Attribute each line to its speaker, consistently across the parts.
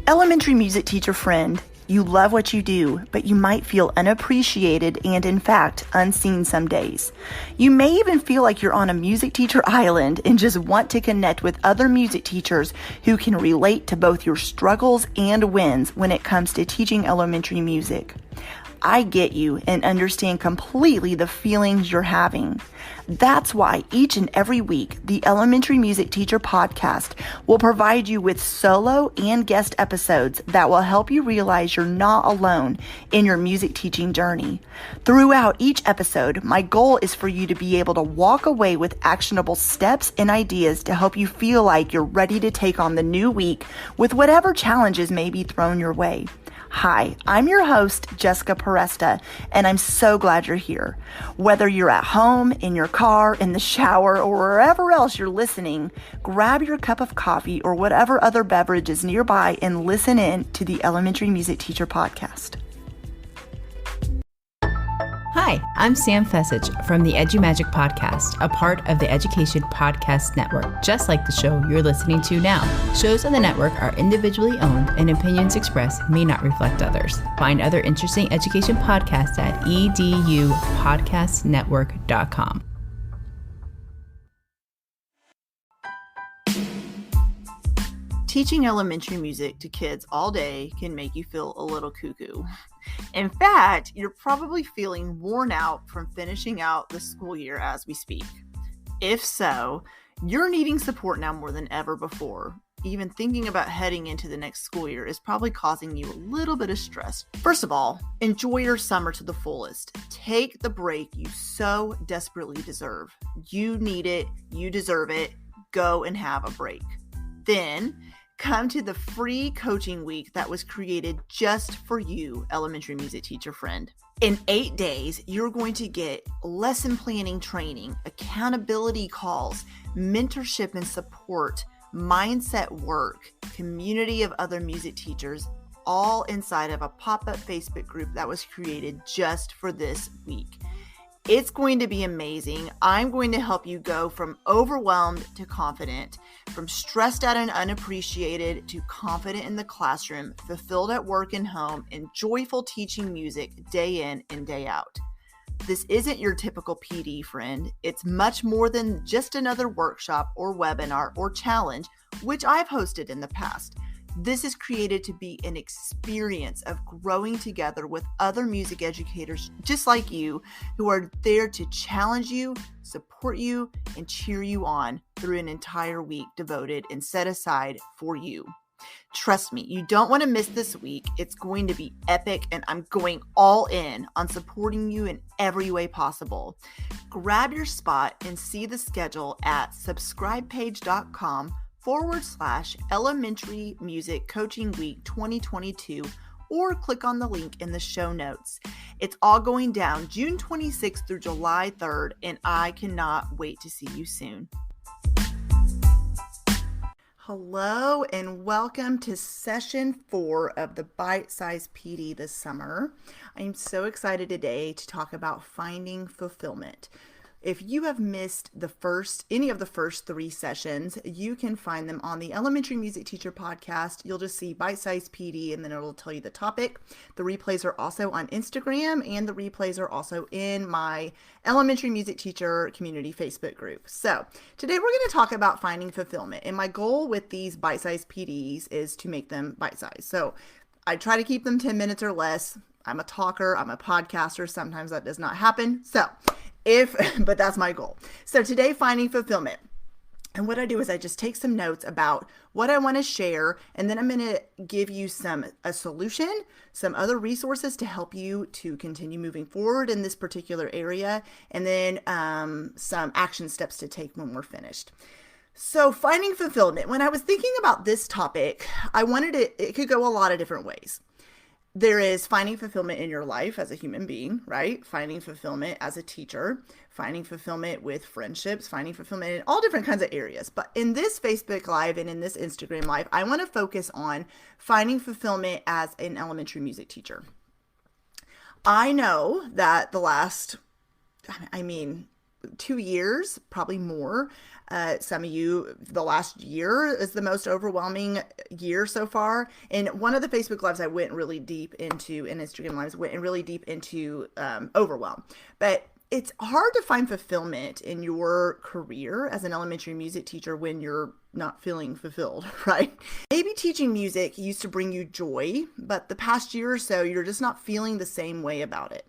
Speaker 1: Elementary music teacher friend, you love what you do, but you might feel unappreciated and, in fact, unseen some days. You may even feel like you're on a music teacher island and just want to connect with other music teachers who can relate to both your struggles and wins when it comes to teaching elementary music. I get you and understand completely the feelings you're having. That's why each and every week, the Elementary Music Teacher Podcast will provide you with solo and guest episodes that will help you realize you're not alone in your music teaching journey. Throughout each episode, my goal is for you to be able to walk away with actionable steps and ideas to help you feel like you're ready to take on the new week with whatever challenges may be thrown your way. Hi, I'm your host, Jessica Peresta, and I'm so glad you're here. Whether you're at home, in your car, in the shower, or wherever else you're listening, grab your cup of coffee or whatever other beverage is nearby and listen in to the Elementary Music Teacher Podcast.
Speaker 2: Hi, I'm Sam Fessich from the EduMagic Podcast, a part of the Education Podcast Network, just like the show you're listening to now. Shows on the network are individually owned and opinions expressed may not reflect others. Find other interesting education podcasts at edupodcastnetwork.com.
Speaker 1: Teaching elementary music to kids all day can make you feel a little cuckoo. In fact, you're probably feeling worn out from finishing out the school year as we speak. If so, you're needing support now more than ever before. Even thinking about heading into the next school year is probably causing you a little bit of stress. First of all, enjoy your summer to the fullest. Take the break you so desperately deserve. You need it. You deserve it. Go and have a break. Then, come to the free coaching week that was created just for you, elementary music teacher friend. In 8 days, you're going to get lesson planning training, accountability calls, mentorship and support, mindset work, community of other music teachers, all inside of a pop-up Facebook group that was created just for this week. It's going to be amazing. I'm going to help you go from overwhelmed to confident, from stressed out and unappreciated to confident in the classroom, fulfilled at work and home, and joyful teaching music day in and day out. This isn't your typical PD friend. It's much more than just another workshop or webinar or challenge, which I've hosted in the past. This is created to be an experience of growing together with other music educators just like you who are there to challenge you, support you, and cheer you on through an entire week devoted and set aside for you. Trust me, you don't want to miss this week. It's going to be epic, and I'm going all in on supporting you in every way possible. Grab your spot and see the schedule at subscribepage.com/Elementary Music Coaching Week 2022, or click on the link in the show notes. It's all going down June 26th through July 3rd, and I cannot wait to see you soon. Hello and welcome to session 4 of the Bite Size PD this summer. I am so excited today to talk about finding fulfillment. If you have missed any of the first 3 sessions, you can find them on the Elementary Music Teacher Podcast. You'll just see Bite Size PD and then it'll tell you the topic. The replays are also on Instagram, and the replays are also in my Elementary Music Teacher Community Facebook group. So today we're going to talk about finding fulfillment. And my goal with these Bite Size PDs is to make them bite size. So I try to keep them 10 minutes or less. I'm a talker, I'm a podcaster. Sometimes that does not happen. But that's my goal. So today, finding fulfillment. And what I do is I just take some notes about what I want to share, and then I'm going to give you a solution, some other resources to help you to continue moving forward in this particular area, and then some action steps to take when we're finished. So finding fulfillment. When I was thinking about this topic, it could go a lot of different ways. There is finding fulfillment in your life as a human being, right? Finding fulfillment as a teacher, finding fulfillment with friendships, finding fulfillment in all different kinds of areas. But in this Facebook Live and in this Instagram Live, I want to focus on finding fulfillment as an elementary music teacher. I know that the last 2 years, probably more. Some of you, the last year is the most overwhelming year so far. And one of the Facebook Lives I went really deep into, and Instagram Lives went really deep into overwhelm. But it's hard to find fulfillment in your career as an elementary music teacher when you're not feeling fulfilled, right? Maybe teaching music used to bring you joy, but the past year or so, you're just not feeling the same way about it.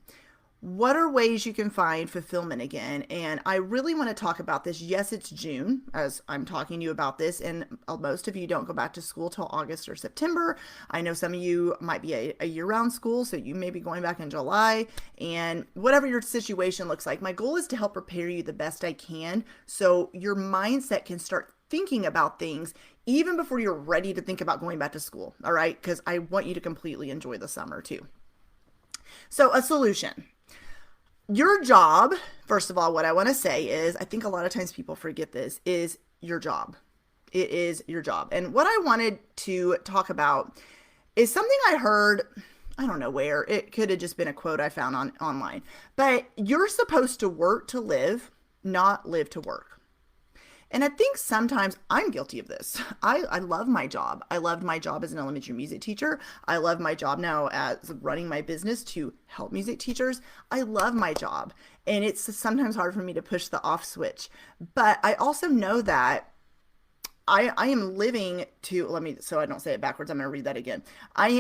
Speaker 1: What are ways you can find fulfillment again? And I really want to talk about this. Yes, it's June as I'm talking to you about this, and most of you don't go back to school till August or September. I know some of you might be a year-round school, so you may be going back in July, and whatever your situation looks like, my goal is to help prepare you the best I can so your mindset can start thinking about things even before you're ready to think about going back to school, all right? Because I want you to completely enjoy the summer too. So a solution. Your job, first of all, what I want to say is, I think a lot of times people forget this, is your job. It is your job. And what I wanted to talk about is something I heard, I don't know where, it could have just been a quote I found online, but you're supposed to work to live, not live to work. And I think sometimes I'm guilty of this. I love my job. I loved my job as an elementary music teacher. I love my job now as running my business to help music teachers. I love my job. And it's sometimes hard for me to push the off switch. But I also know that I am living to, so I don't say it backwards, I'm going to read that again. I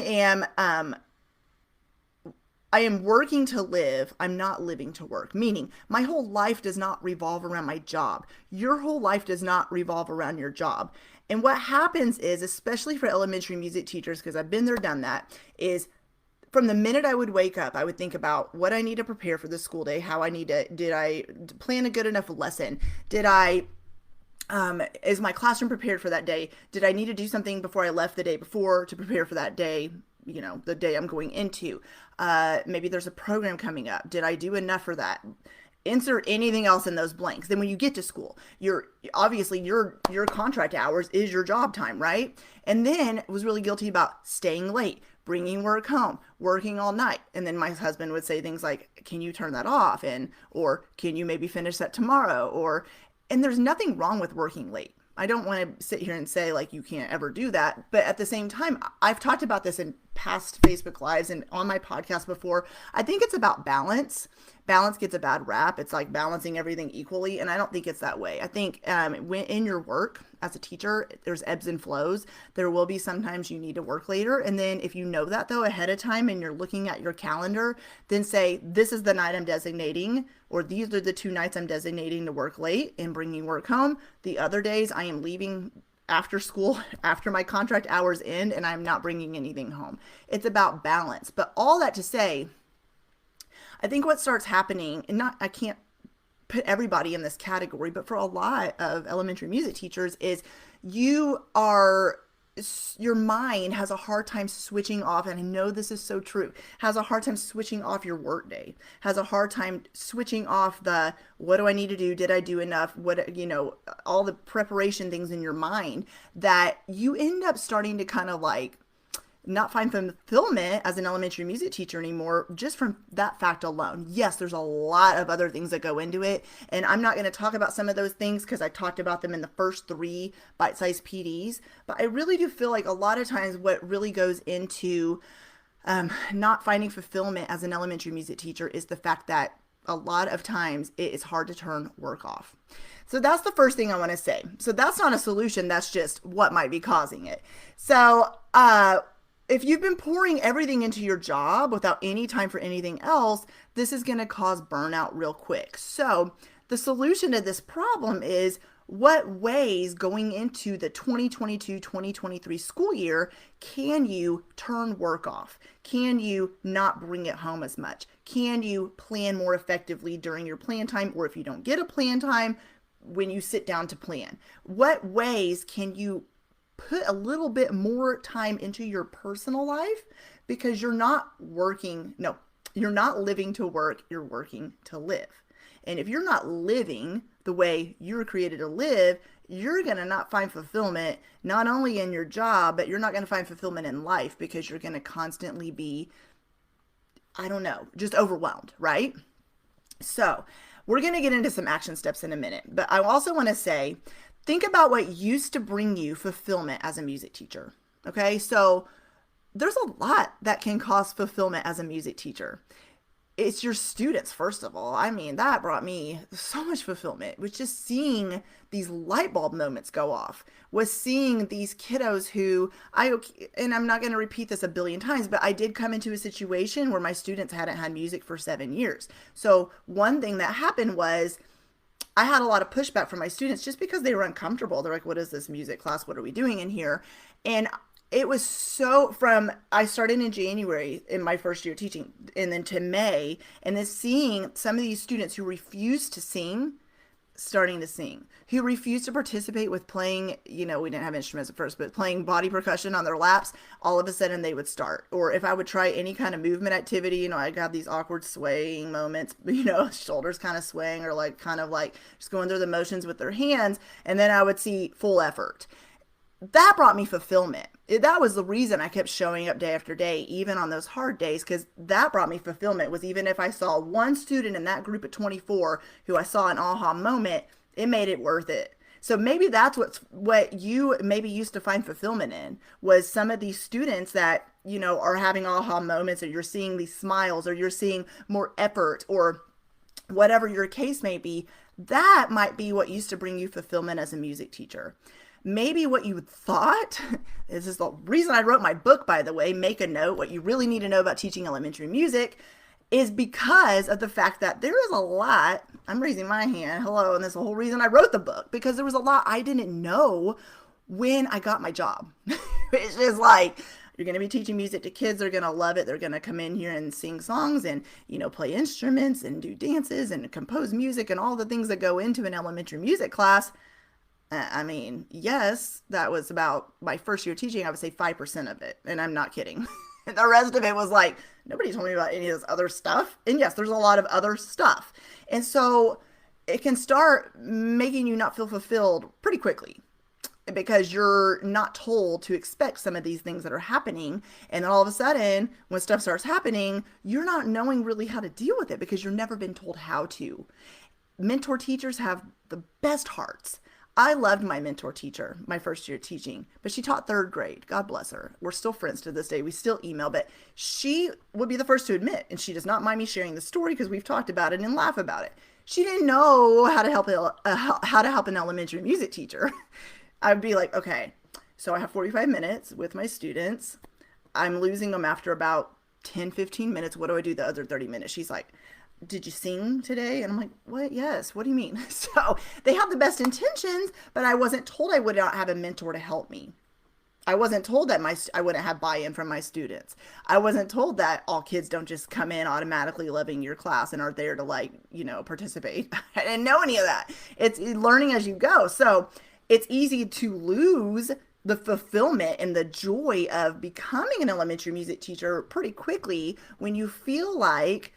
Speaker 1: am working to live. I'm not living to work, meaning my whole life does not revolve around my job. Your whole life does not revolve around your job. And what happens is, especially for elementary music teachers, because I've been there, done that, is from the minute I would wake up, I would think about what I need to prepare for the school day, did I plan a good enough lesson? Is my classroom prepared for that day? Did I need to do something before I left the day before to prepare for that day? The day I'm going into. Maybe there's a program coming up. Did I do enough for that? Insert anything else in those blanks. Then when you get to school, your contract hours is your job time, right? And then I was really guilty about staying late, bringing work home, working all night. And then my husband would say things like, can you turn that off? Or can you maybe finish that tomorrow? And there's nothing wrong with working late. I don't want to sit here and say like you can't ever do that. But at the same time, I've talked about this in past Facebook Lives and on my podcast before. I think it's about balance. Balance gets a bad rap. It's like balancing everything equally. And I don't think it's that way. I think when in your work as a teacher, there's ebbs and flows. There will be sometimes you need to work later. And then if you know that though ahead of time and you're looking at your calendar, then say, this is the night I'm designating, or these are the 2 nights I'm designating to work late and bringing work home. The other days I am leaving after school, after my contract hours end, and I'm not bringing anything home. It's about balance. But all that to say, I think what starts happening, and I can't put everybody in this category, but for a lot of elementary music teachers, is your mind has a hard time switching off, and I know this is so true, has a hard time switching off your work day, has a hard time switching off the, what do I need to do? Did I do enough? All the preparation things in your mind, that you end up starting to kind of like not find fulfillment as an elementary music teacher anymore, just from that fact alone. Yes, there's a lot of other things that go into it, and I'm not going to talk about some of those things because I talked about them in the first 3 bite-sized PDs, but I really do feel like a lot of times what really goes into not finding fulfillment as an elementary music teacher is the fact that a lot of times it is hard to turn work off. So that's the first thing I want to say. So that's not a solution, that's just what might be causing it. So if you've been pouring everything into your job without any time for anything else, this is going to cause burnout real quick. So the solution to this problem is, what ways going into the 2022-2023 school year can you turn work off? Can you not bring it home as much? Can you plan more effectively during your plan time? Or if you don't get a plan time, when you sit down to plan, what ways can you put a little bit more time into your personal life? Because you're not living to work, you're working to live. And if you're not living the way you were created to live, you're going to not find fulfillment, not only in your job, but you're not going to find fulfillment in life, because you're going to constantly be, just overwhelmed, right? So We're going to get into some action steps in a minute, but I also want to say, think about what used to bring you fulfillment as a music teacher. Okay, so there's a lot that can cause fulfillment as a music teacher. It's your students, first of all. I mean, that brought me so much fulfillment, was just seeing these light bulb moments go off, was seeing these kiddos who and I'm not going to repeat this a billion times, but I did come into a situation where my students hadn't had music for 7 years. So one thing that happened was I had a lot of pushback from my students just because they were uncomfortable. They're like, what is this music class? What are we doing in here? And it was I started in January in my first year teaching, and then to May, and then seeing some of these students who refused to sing, starting to sing, who refused to participate with playing, we didn't have instruments at first, but playing body percussion on their laps, all of a sudden they would start. Or if I would try any kind of movement activity, I'd have these awkward swaying moments, shoulders kind of swaying, or kind of just going through the motions with their hands, and then I would see full effort. That brought me fulfillment. That was the reason I kept showing up day after day, even on those hard days, because that brought me fulfillment. Was even if I saw one student in that group of 24 who I saw an aha moment, it made it worth it. So maybe that's what you maybe used to find fulfillment in, was some of these students that, are having aha moments, or you're seeing these smiles, or you're seeing more effort, or whatever your case may be. That might be what used to bring you fulfillment as a music teacher. Maybe what you thought, this is the reason I wrote my book, by the way, Make a Note, What You Really Need to Know About Teaching Elementary Music, is because of the fact that there is a lot, I'm raising my hand, hello, and that's the whole reason I wrote the book, because there was a lot I didn't know when I got my job. It's just you're going to be teaching music to kids, they're going to love it, they're going to come in here and sing songs and, play instruments and do dances and compose music and all the things that go into an elementary music class. I mean, yes, that was about my first year teaching, I would say 5% of it. And I'm not kidding. The rest of it was nobody told me about any of this other stuff. And yes, there's a lot of other stuff. And so it can start making you not feel fulfilled pretty quickly, because you're not told to expect some of these things that are happening. And then all of a sudden, when stuff starts happening, you're not knowing really how to deal with it because you've never been told how to. Mentor teachers have the best hearts. I loved my mentor teacher, my first year teaching, but she taught 3rd grade. God bless her. We're still friends to this day. We still email, but she would be the first to admit, and she does not mind me sharing the story because we've talked about it and laugh about it. She didn't know how to help an elementary music teacher. I'd be like, okay, so I have 45 minutes with my students. I'm losing them after about 10, 15 minutes. What do I do the other 30 minutes? She's like, did you sing today? And I'm like, what? Yes. What do you mean? So they have the best intentions, but I wasn't told I would not have a mentor to help me. I wasn't told that I wouldn't have buy-in from my students. I wasn't told that all kids don't just come in automatically loving your class and are there to participate. I didn't know any of that. It's learning as you go. So it's easy to lose the fulfillment and the joy of becoming an elementary music teacher pretty quickly when you feel like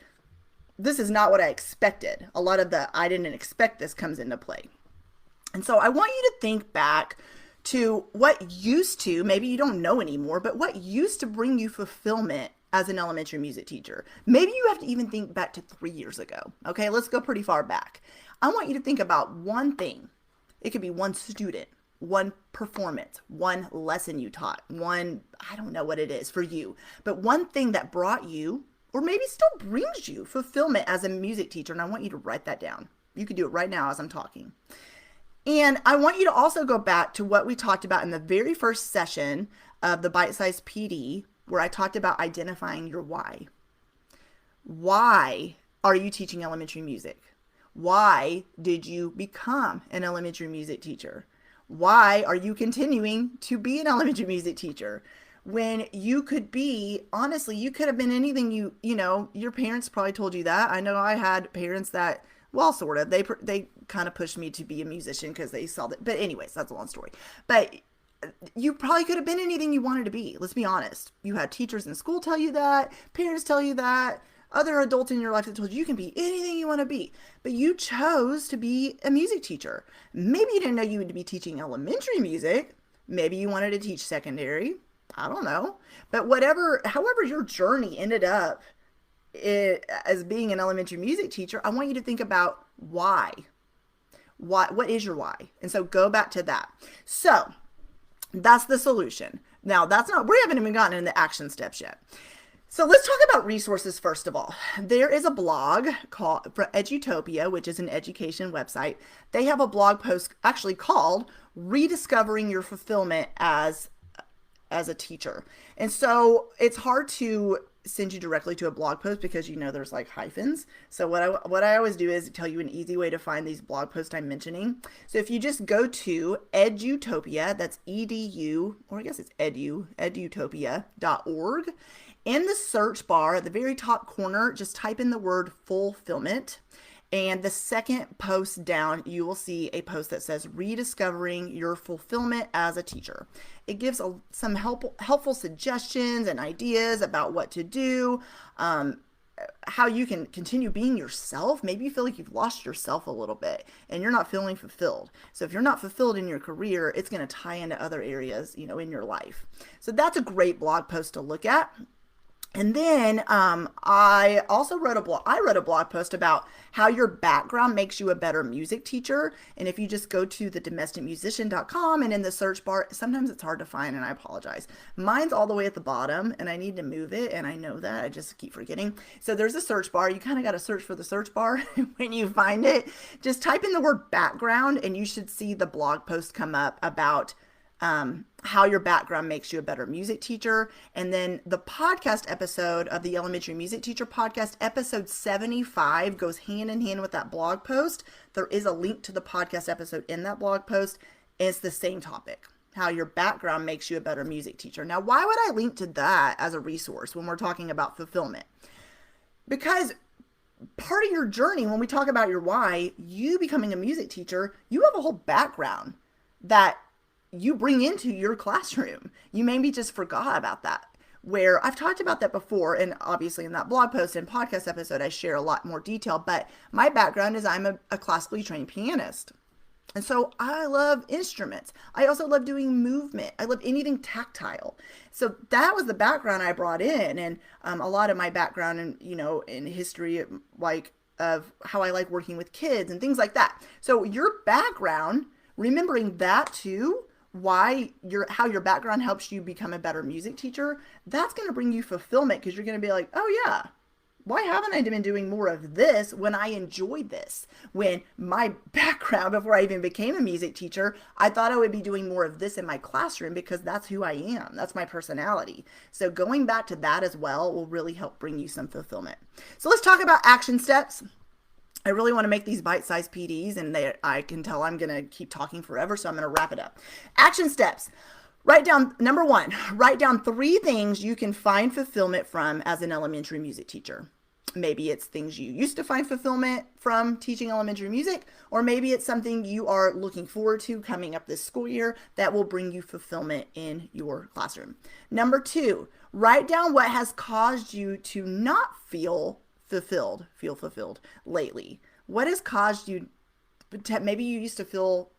Speaker 1: this is not what I expected. A lot of the I didn't expect this comes into play. And so I want you to think back to what used to, maybe you don't know anymore, but what used to bring you fulfillment as an elementary music teacher. Maybe you have to even think back to 3 years ago. Okay, let's go pretty far back. I want you to think about one thing. It could be one student, one performance, one lesson you taught, I don't know what it is for you, but one thing that brought you, or maybe still brings you, fulfillment as a music teacher. And I want you to write that down. You can do it right now as I'm talking. And I want you to also go back to what we talked about in the very first session of the Bite Size PD, where I talked about identifying your why. Why are you teaching elementary music? Why did you become an elementary music teacher? Why are you continuing to be an elementary music teacher? When you could be, honestly, you could have been anything your parents probably told you that. I know I had parents that, well, sort of, they kind of pushed me to be a musician because they saw that. But anyways, that's a long story. But you probably could have been anything you wanted to be. Let's be honest. You had teachers in school tell you that, parents tell you that, other adults in your life that told you can be anything you want to be. But you chose to be a music teacher. Maybe you didn't know you would be teaching elementary music. Maybe you wanted to teach secondary. I don't know. But however your journey ended up as being an elementary music teacher, I want you to think about Why? What is your why? And so go back to that. So that's the solution. Now we haven't even gotten into the action steps yet. So let's talk about resources first of all. There is a blog called Edutopia, which is an education website. They have a blog post actually called Rediscovering Your Fulfillment as a Teacher. And so it's hard to send you directly to a blog post because there's like hyphens. So what I always do is tell you an easy way to find these blog posts I'm mentioning. So if you just go to Edutopia, that's edu, or I guess it's edutopia.org. In the search bar at the very top corner, just type in the word fulfillment. And the second post down, you will see a post that says Rediscovering Your Fulfillment as a Teacher. It gives some helpful suggestions and ideas about what to do, how you can continue being yourself. Maybe you feel like you've lost yourself a little bit and you're not feeling fulfilled. So if you're not fulfilled in your career, it's going to tie into other areas, in your life. So that's a great blog post to look at. And then I also wrote a blog post about how your background makes you a better music teacher. And if you just go to thedomesticmusician.com and in the search bar, sometimes it's hard to find and I apologize. Mine's all the way at the bottom and I need to move it. And I know that I just keep forgetting. So there's a search bar. You kind of got to search for the search bar when you find it. Just type in the word background and you should see the blog post come up about how your background makes you a better music teacher. And then the podcast episode of the Elementary Music Teacher Podcast, episode 75, goes hand in hand with that blog post. There is a link to the podcast episode in that blog post. It's the same topic, how your background makes you a better music teacher. Now, why would I link to that as a resource when we're talking about fulfillment? Because part of your journey, when we talk about your why, you becoming a music teacher, you have a whole background that you bring into your classroom. You maybe just forgot about that, where I've talked about that before. And obviously in that blog post and podcast episode, I share a lot more detail, but my background is I'm a classically trained pianist. And so I love instruments. I also love doing movement. I love anything tactile. So that was the background I brought in. And a lot of my background in history, like of how I like working with kids and things like that. So your background, remembering that too, how your background helps you become a better music teacher, that's going to bring you fulfillment because you're going to be like, oh yeah, why haven't I been doing more of this when I enjoyed this? When my background, before I even became a music teacher, I thought I would be doing more of this in my classroom because that's who I am. That's my personality. So going back to that as well will really help bring you some fulfillment. So let's talk about action steps. I really want to make these bite-sized PDs, and I can tell I'm going to keep talking forever, so I'm going to wrap it up. Action steps. Number 1, write down 3 things you can find fulfillment from as an elementary music teacher. Maybe it's things you used to find fulfillment from teaching elementary music, or maybe it's something you are looking forward to coming up this school year that will bring you fulfillment in your classroom. Number 2, write down what has caused you to not feel fulfilled lately. What has caused you maybe you used to feel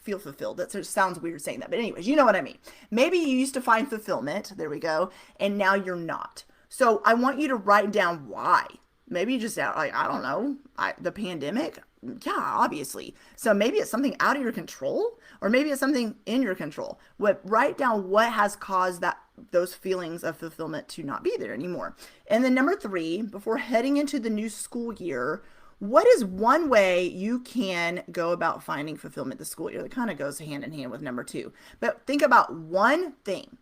Speaker 1: fulfilled. That sounds weird saying that, but anyways, you know what I mean. Maybe you used to find fulfillment, there we go, and now you're not. So I want you to write down why. Maybe you just like, I don't know, the pandemic. Yeah, obviously. So maybe it's something out of your control, or maybe it's something in your control. Write down what has caused those feelings of fulfillment to not be there anymore. And then number 3, before heading into the new school year, what is one way you can go about finding fulfillment this school year? That kind of goes hand in hand with number 2. But think about one thing.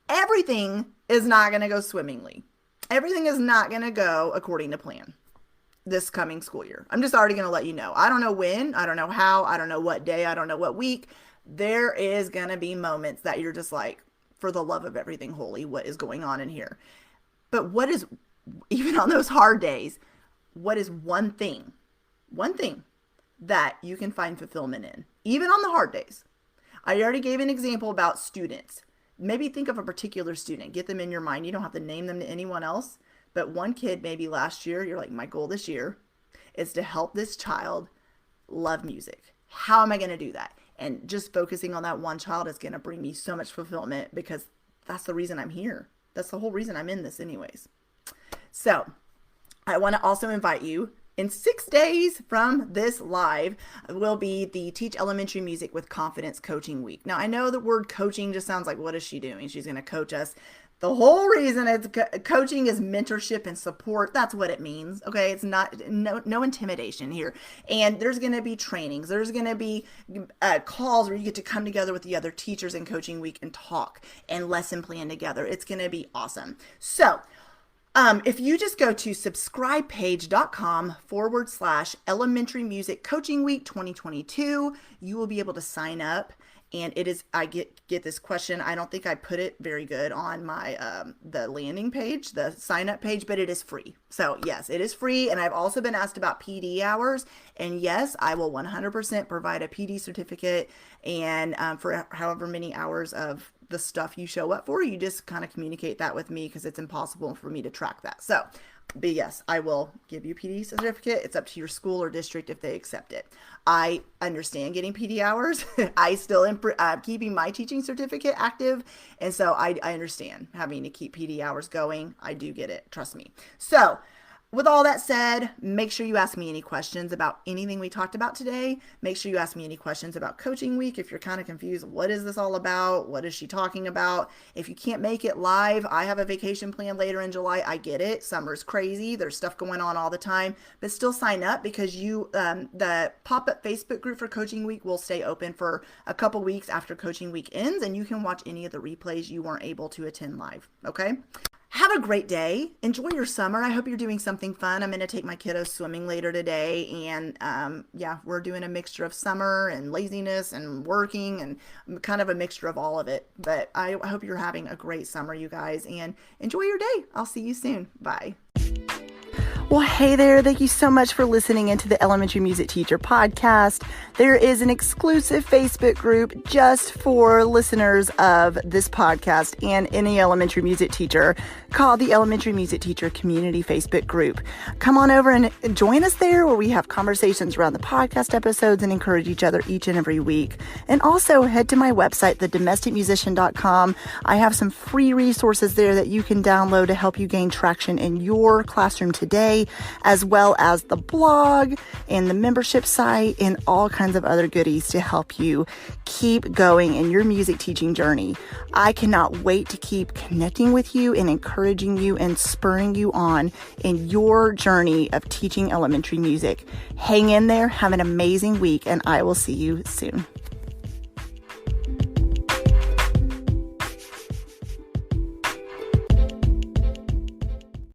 Speaker 1: Everything is not going to go swimmingly. Everything is not going to go according to plan this coming school year. I'm just already going to let you know. I don't know when, I don't know how, I don't know what day, I don't know what week. There is going to be moments that you're just like, for the love of everything holy, what is going on in here? But even on those hard days, what is one thing that you can find fulfillment in, even on the hard days? I already gave an example about students. Maybe think of a particular student, get them in your mind. You don't have to name them to anyone else, but one kid maybe last year, you're like, my goal this year is to help this child love music. How am I going to do that? And just focusing on that one child is going to bring me so much fulfillment because that's the reason I'm here. That's the whole reason I'm in this anyways. So I want to also invite you in 6 days from this live will be the Teach Elementary Music with Confidence Coaching Week. Now, I know the word coaching just sounds like, what is she doing? She's going to coach us. The whole reason it's coaching is mentorship and support. That's what it means. Okay. It's not, no intimidation here. And there's going to be trainings. There's going to be calls where you get to come together with the other teachers in coaching week and talk and lesson plan together. It's going to be awesome. So, if you just go to subscribepage.com/elementary music coaching week 2022, you will be able to sign up. And it is, I get this question. I don't think I put it very good on my, the landing page, the sign up page, but it is free. So yes, it is free. And I've also been asked about PD hours, and yes, I will 100% provide a PD certificate. And, for however many hours of the stuff you show up for, you just kind of communicate that with me, because it's impossible for me to track that. So, but yes, I will give you a PD certificate. It's up to your school or district if they accept it. I understand getting PD hours. I still am keeping my teaching certificate active. And so I understand having to keep PD hours going. I do get it. Trust me. So with all that said, make sure you ask me any questions about anything we talked about today. Make sure you ask me any questions about coaching week. If you're kind of confused, what is this all about? What is she talking about? If you can't make it live, I have a vacation plan later in July. I get it. Summer's crazy. There's stuff going on all the time, but still sign up, because the pop-up Facebook group for coaching week will stay open for a couple weeks after coaching week ends, and you can watch any of the replays you weren't able to attend live. Okay. Have a great day. Enjoy your summer. I hope you're doing something fun. I'm going to take my kiddos swimming later today. And yeah, we're doing a mixture of summer and laziness and working, and kind of a mixture of all of it. But I hope you're having a great summer, you guys, and enjoy your day. I'll see you soon. Bye. Well, hey there. Thank you so much for listening into the Elementary Music Teacher Podcast. There is an exclusive Facebook group just for listeners of this podcast and any elementary music teacher, called the Elementary Music Teacher Community Facebook Group. Come on over and join us there, where we have conversations around the podcast episodes and encourage each other each and every week. And also head to my website, thedomesticmusician.com. I have some free resources there that you can download to help you gain traction in your classroom today, as well as the blog and the membership site and all kinds of other goodies to help you keep going in your music teaching journey. I cannot wait to keep connecting with you and encouraging you and spurring you on in your journey of teaching elementary music. Hang in there, have an amazing week, and I will see you soon.